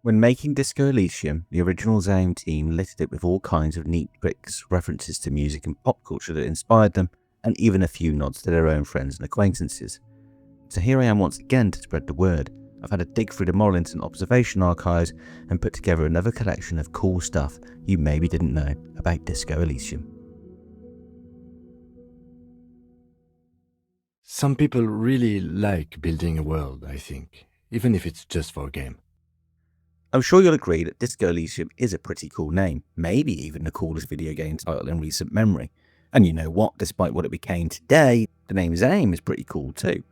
When making Disco Elysium, the original Zaim team littered it with all kinds of neat tricks, references to music and pop culture that inspired them, and even a few nods to their own friends and acquaintances. So here I am once again to spread the word. I've had a dig through the Morlins and Observation archives and put together another collection of cool stuff you maybe didn't know about Disco Elysium. Some people really like building a world, I think, even if it's just for a game. I'm sure you'll agree that Disco Elysium is a pretty cool name, maybe even the coolest video game title in recent memory. And you know what, despite what it became today, the name Zaim is pretty cool too.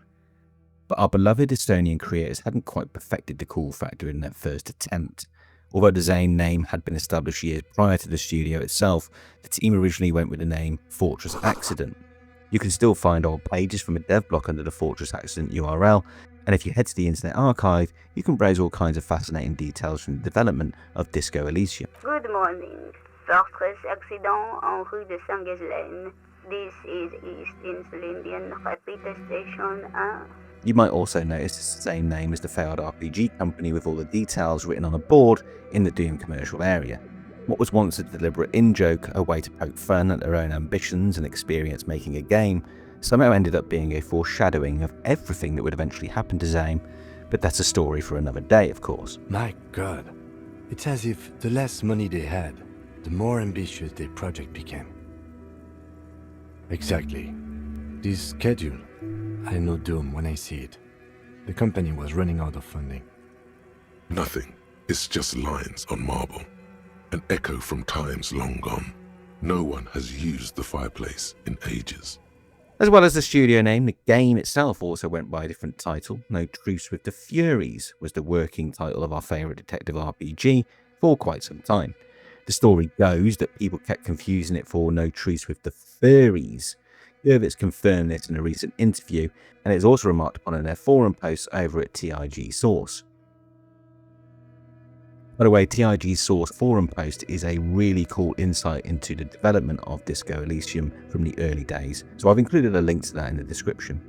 But our beloved Estonian creators hadn't quite perfected the cool factor in their first attempt. Although the Zaim name had been established years prior to the studio itself, the team originally went with the name Fortress Accident. You can still find old pages from a dev block under the Fortress Accident URL, and if you head to the Internet Archive, you can browse all kinds of fascinating details from the development of Disco Elysium. Good morning. Fortress Accident en rue de Saint-Ghislaine. This is East Insulindian Repeater Station 1. You might also notice it's the same name as the failed RPG company with all the details written on a board in the Doom commercial area. What was once a deliberate in-joke, a way to poke fun at their own ambitions and experience making a game, somehow ended up being a foreshadowing of everything that would eventually happen to Zaim, but that's a story for another day, of course. My God, it's as if the less money they had, the more ambitious their project became. Exactly. This schedule, I know Doom when I see it. The company was running out of funding. Nothing. It's just lines on marble. An echo from times long gone. No one has used the fireplace in ages. As well as the studio name, the game itself also went by a different title. No Truce with the Furies was the working title of our favourite detective RPG for quite some time. The story goes that people kept confusing it for No Truce with the Furries. Gervitz confirmed this in a recent interview, and it's also remarked upon in their forum posts over at TIG Source. By the way, TIG Source forum post is a really cool insight into the development of Disco Elysium from the early days, so I've included a link to that in the description.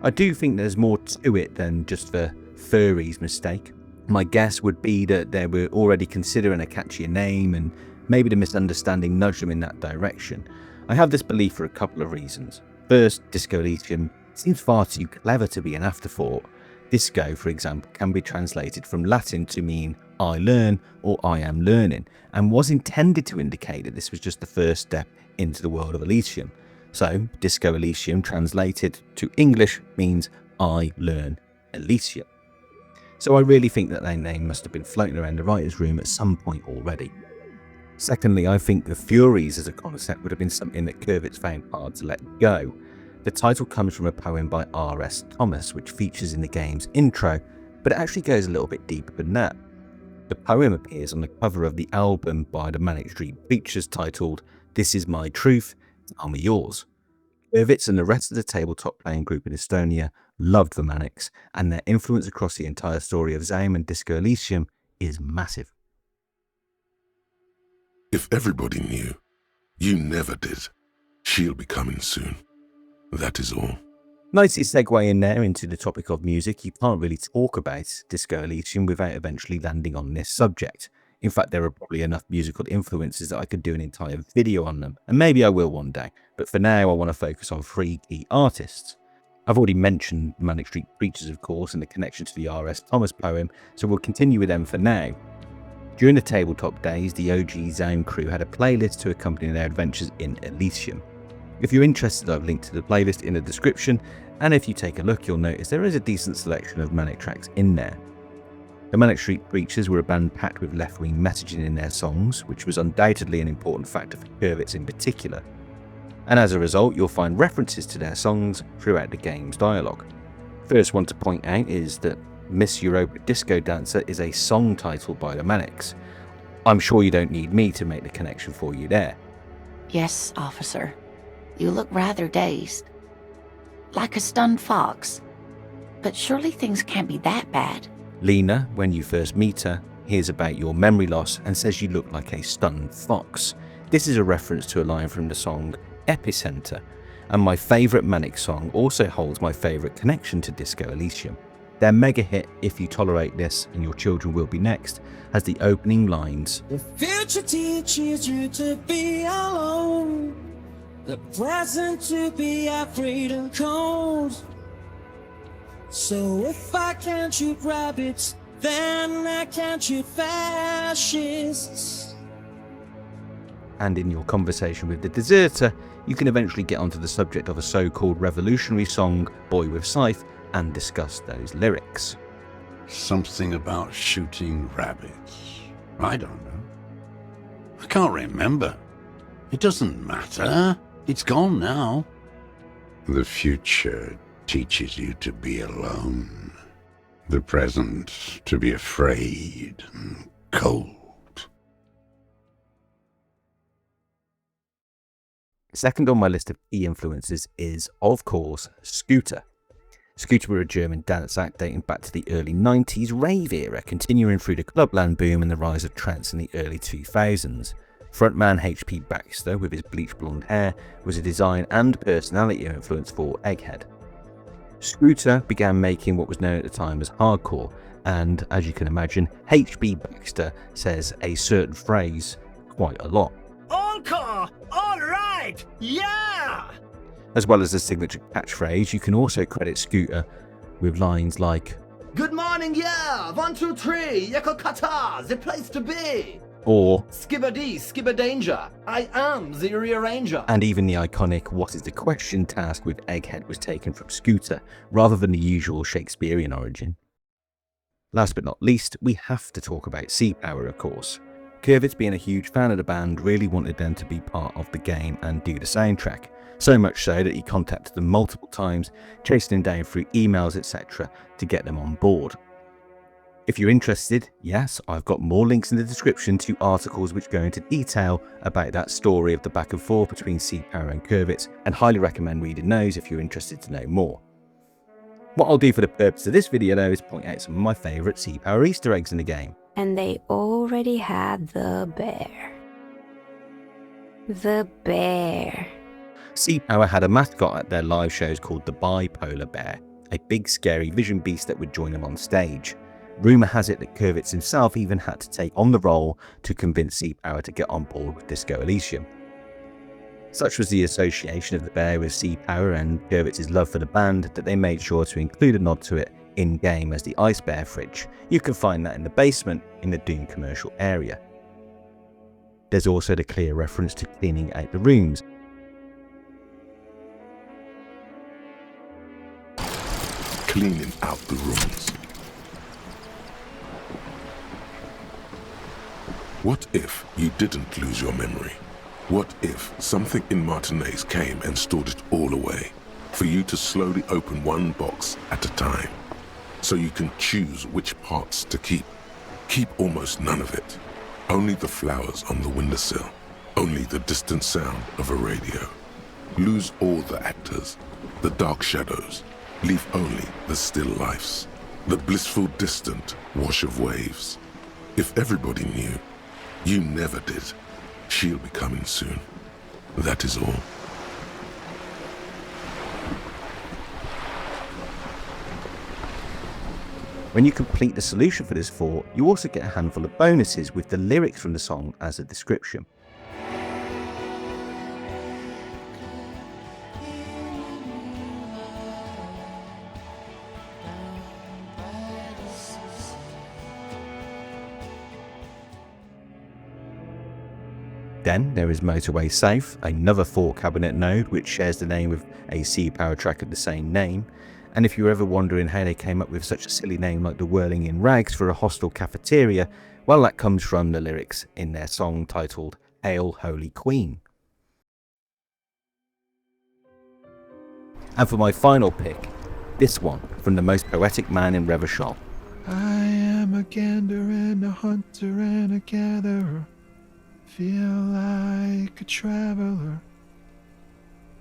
I do think there's more to it than just the furries mistake. My guess would be that they were already considering a catchier name, and maybe the misunderstanding nudged them in that direction. I have this belief for a couple of reasons. First, Disco Elysium seems far too clever to be an afterthought. Disco, for example, can be translated from Latin to mean I learn or I am learning, and was intended to indicate that this was just the first step into the world of Elysium. So, Disco Elysium translated to English means I learn Elysium. So I really think that their name must have been floating around the writer's room at some point already. Secondly, I think the Furies as a concept would have been something that Gervitz found hard to let go. The title comes from a poem by R.S. Thomas, which features in the game's intro, but it actually goes a little bit deeper than that. The poem appears on the cover of the album by the Manic Street Preachers titled This Is My Truth, Tell Me Yours. Gervitz and the rest of the tabletop playing group in Estonia loved the Manics, and their influence across the entire story of Zaim and Disco Elysium is massive. If everybody knew, you never did. She'll be coming soon. That is all. Nicely segue in there into the topic of music. You can't really talk about Disco Elysium without eventually landing on this subject. In fact, there are probably enough musical influences that I could do an entire video on them, and maybe I will one day. But for now, I want to focus on 3 key artists. I've already mentioned Manic Street Preachers, of course, and the connection to the R.S. Thomas poem, so we'll continue with them for now. During the tabletop days, the OG Zaim crew had a playlist to accompany their adventures in Elysium. If you're interested, I've linked to the playlist in the description, and if you take a look, you'll notice there is a decent selection of Manic tracks in there. The Manic Street Preachers were a band packed with left-wing messaging in their songs, which was undoubtedly an important factor for Gervitz in particular. And as a result, you'll find references to their songs throughout the game's dialogue. First one to point out is that Miss Europa Disco Dancer is a song title by the Manics. I'm sure you don't need me to make the connection for you there. Yes, officer. You look rather dazed. Like a stunned fox. But surely things can't be that bad. Lena, when you first meet her, hears about your memory loss and says you look like a stunned fox. This is a reference to a line from the song Epicenter, and my favourite Manic song also holds my favourite connection to Disco Elysium. Their mega hit, If You Tolerate This and Your Children Will Be Next, has the opening lines, The future teaches you to be alone, the present to be afraid and cold. So if I can't shoot rabbits, then I can't shoot fascists. and in your conversation with the deserter, you can eventually get onto the subject of a so-called revolutionary song, Boy with Scythe, and discuss those lyrics. Something about shooting rabbits. I don't know. I can't remember. It doesn't matter. It's gone now. The future teaches you to be alone. The present to be afraid and cold. Second on my list of key influences is, of course, Scooter. Scooter were a German dance act dating back to the early 90s rave era, continuing through the clubland boom and the rise of trance in the early 2000s. Frontman H.P. Baxter, with his bleach blonde hair, was a design and personality influence for Egghead. Scooter began making what was known at the time as hardcore, and as you can imagine, H.P. Baxter says a certain phrase quite a lot. Encore! All right! Yeah! As well as the signature catchphrase, you can also credit Scooter with lines like, Good morning, yeah! 1, 2, 3, Yakokata, the place to be! or, Skibbity, skibber danger, I am the rearranger. and even the iconic What is the question task with Egghead was taken from Scooter, rather than the usual Shakespearean origin. Last but not least, we have to talk about Sea Power, of course. Kurvitz, being a huge fan of the band, really wanted them to be part of the game and do the soundtrack. So much so that he contacted them multiple times, chasing them down through emails, etc. to get them on board. If you're interested, yes, I've got more links in the description to articles which go into detail about that story of the back and forth between Sea Power and Kurvitz, and highly recommend reading those if you're interested to know more. What I'll do for the purpose of this video though is point out some of my favourite Sea Power Easter eggs in the game. And they already had the bear. The bear. Sea Power had a mascot at their live shows called the Bipolar Bear, a big scary vision beast that would join them on stage. Rumour has it that Kurvitz himself even had to take on the role to convince Sea Power to get on board with Disco Elysium. Such was the association of the bear with Sea Power and Kurvitz's love for the band that they made sure to include a nod to it in-game as the Ice Bear fridge. You can find that in the basement in the Doom commercial area. There's also the clear reference to cleaning out the rooms. Cleaning out the rooms. What if you didn't lose your memory? What if something in Martinez came and stored it all away, for you to slowly open one box at a time, so you can choose which parts to keep? Keep almost none of it. Only the flowers on the windowsill, only the distant sound of a radio. Lose all the actors, the dark shadows, leave only the still lifes, the blissful distant wash of waves. If everybody knew, you never did, she'll be coming soon. That is all. When you complete the solution for this fort, you also get a handful of bonuses with the lyrics from the song as a description. Then there is Motorway South, another Fort Cabinet node which shares the name with a Sea Power track of the same name. And if you're ever wondering how they came up with such a silly name like the Whirling in Rags for a hostel cafeteria, well, that comes from the lyrics in their song titled Hail Holy Queen. And for my final pick, this one from the most poetic man in Revachol. I am a gander and a hunter and a gatherer. Feel like a traveler.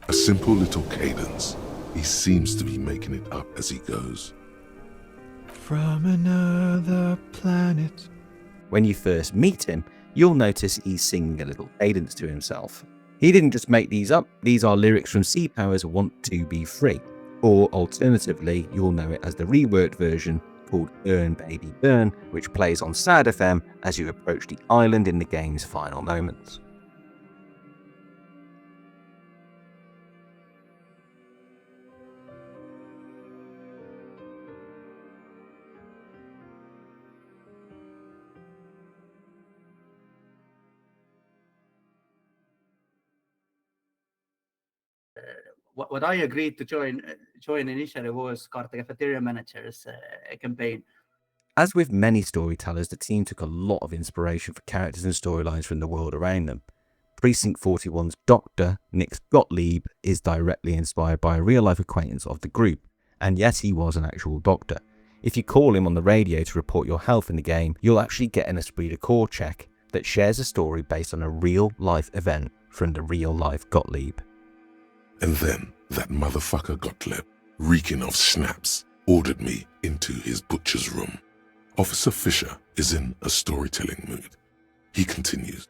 A simple little cadence. He seems to be making it up as he goes. From another planet. When you first meet him, you'll notice he's singing a little cadence to himself. He didn't just make these up, these are lyrics from Sea Power's Want to Be Free. or alternatively, you'll know it as the reworked version called Burn Baby Burn, which plays on Sad FM as you approach the island in the game's final moments. What I agreed to join initially was the Cafeteria Manager's campaign. As with many storytellers, the team took a lot of inspiration for characters and storylines from the world around them. Precinct 41's Doctor, Nick Gottlieb, is directly inspired by a real-life acquaintance of the group, and yes, he was an actual doctor. If you call him on the radio to report your health in the game, you'll actually get an esprit de corps check that shares a story based on a real-life event from the real-life Gottlieb. And then that motherfucker Gottlieb, reeking of schnapps, ordered me into his butcher's room. Officer Fisher is in a storytelling mood. He continues,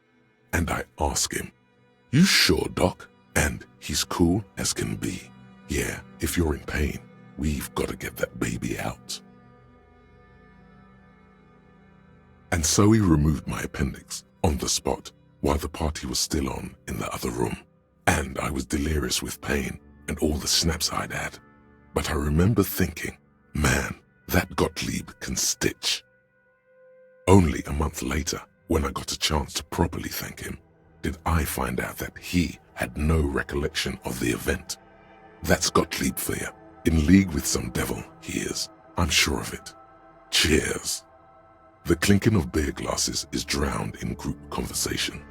and I ask him, "You sure, Doc?" And he's cool as can be. "Yeah, if you're in pain, we've got to get that baby out." And so he removed my appendix on the spot while the party was still on in the other room. And I was delirious with pain and all the snaps I'd had. But I remember thinking, man, that Gottlieb can stitch. Only a month later, when I got a chance to properly thank him, did I find out that he had no recollection of the event. That's Gottlieb for you. In league with some devil, he is. I'm sure of it. Cheers. The clinking of beer glasses is drowned in group conversation.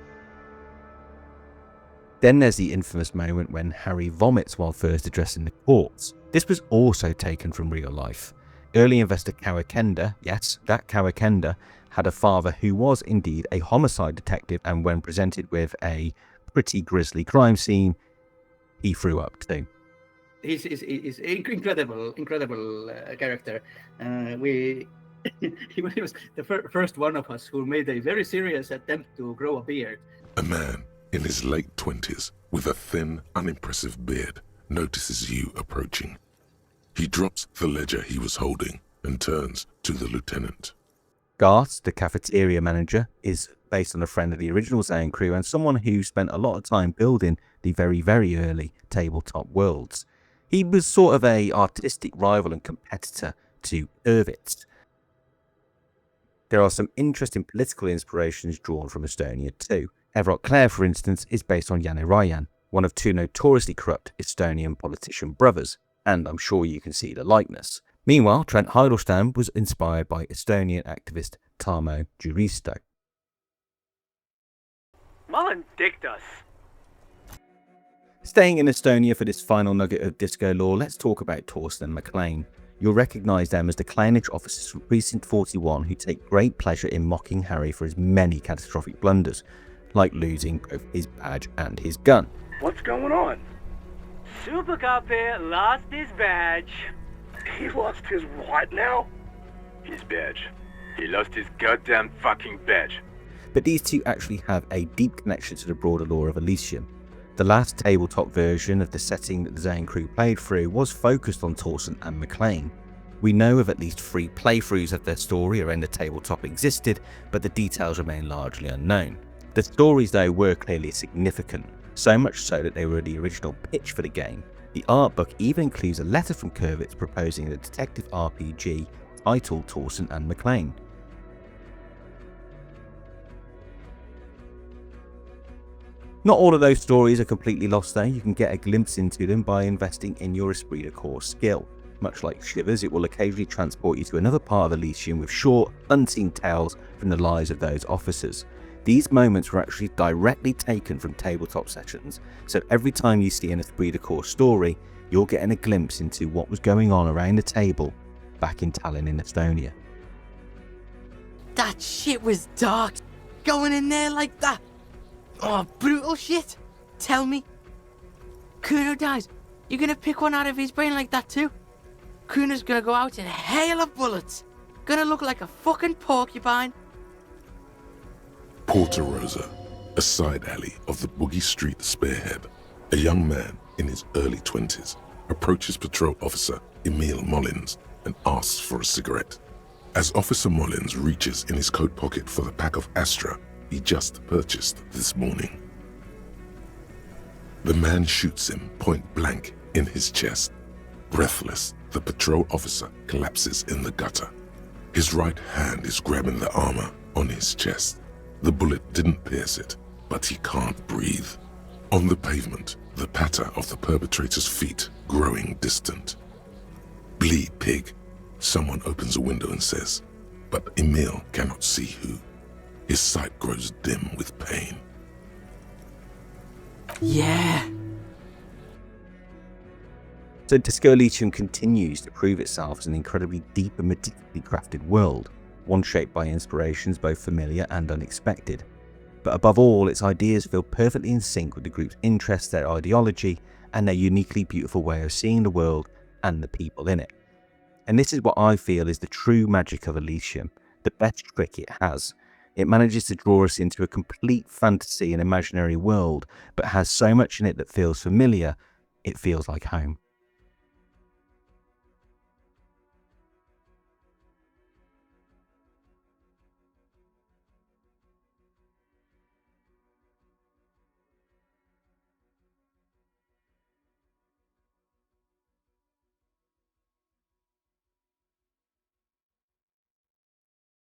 Then there's the infamous moment when Harry vomits while first addressing the courts. This was also taken from real life. Early investor Kawakenda, yes, that Kawakenda, had a father who was indeed a homicide detective, and when presented with a pretty grisly crime scene, he threw up too. He's incredible character. He was the first one of us who made a very serious attempt to grow a beard. A man in his late 20s with a thin, unimpressive beard notices you approaching. He drops the ledger he was holding and turns to the lieutenant. Garth, the cafeteria manager, is based on a friend of the original Zane crew and someone who spent a lot of time building the very, very early tabletop worlds. He was sort of a artistic rival and competitor to Irvitz. There are some interesting political inspirations drawn from Estonia too. Everett Clare, for instance, is based on Janne Rajan, one of two notoriously corrupt Estonian politician brothers, and I'm sure you can see the likeness. Meanwhile, Trent Hiddleston was inspired by Estonian activist Tarmo Juristo. Ma olen diktas. Staying in Estonia for this final nugget of disco lore, let's talk about Torson Mlan. You'll recognise them as the clownish officers from Precinct 41 who take great pleasure in mocking Harry for his many catastrophic blunders, like losing both his badge and his gun. What's going on? Super Cop here lost his badge. He lost his what now? His badge. He lost his goddamn fucking badge. But these two actually have a deep connection to the broader lore of Elysium. The last tabletop version of the setting that the Zane crew played through was focused on Torson and Mlan. We know of at least 3 playthroughs of their story around the tabletop existed, but the details remain largely unknown. The stories though were clearly significant, so much so that they were the original pitch for the game. The art book even includes a letter from Kurvitz proposing a detective RPG titled Torson and Mlan. Not all of those stories are completely lost though. You can get a glimpse into them by investing in your esprit de corps skill. Much like Shivers, it will occasionally transport you to another part of Elysium with short, unseen tales from the lives of those officers. These moments were actually directly taken from tabletop sessions, so every time you see an esprit de corps story, you're getting a glimpse into what was going on around the table back in Tallinn in Estonia. That shit was dark. Going in there like that. Oh, brutal shit. Tell me. Kuno dies. You're gonna pick one out of his brain like that too? Kuno's gonna go out in a hail of bullets. Gonna look like a fucking porcupine. Porta Rosa, a side alley of the Boogie Street Spearhead. A young man in his early 20s approaches patrol officer Emil Mullins and asks for a cigarette. As Officer Mullins reaches in his coat pocket for the pack of Astra he just purchased this morning, the man shoots him point blank in his chest. Breathless, the patrol officer collapses in the gutter. His right hand is grabbing the armor on his chest. The bullet didn't pierce it, but he can't breathe. On the pavement, the patter of the perpetrator's feet growing distant. "Bleed, pig," someone opens a window and says, but Emil cannot see who. His sight grows dim with pain. Yeah. So Disco Elysium continues to prove itself as an incredibly deep and meticulously crafted world, one shaped by inspirations both familiar and unexpected. But above all, its ideas feel perfectly in sync with the group's interests, their ideology, and their uniquely beautiful way of seeing the world and the people in it. And this is what I feel is the true magic of Elysium, the best trick it has. It manages to draw us into a complete fantasy and imaginary world, but has so much in it that feels familiar, it feels like home.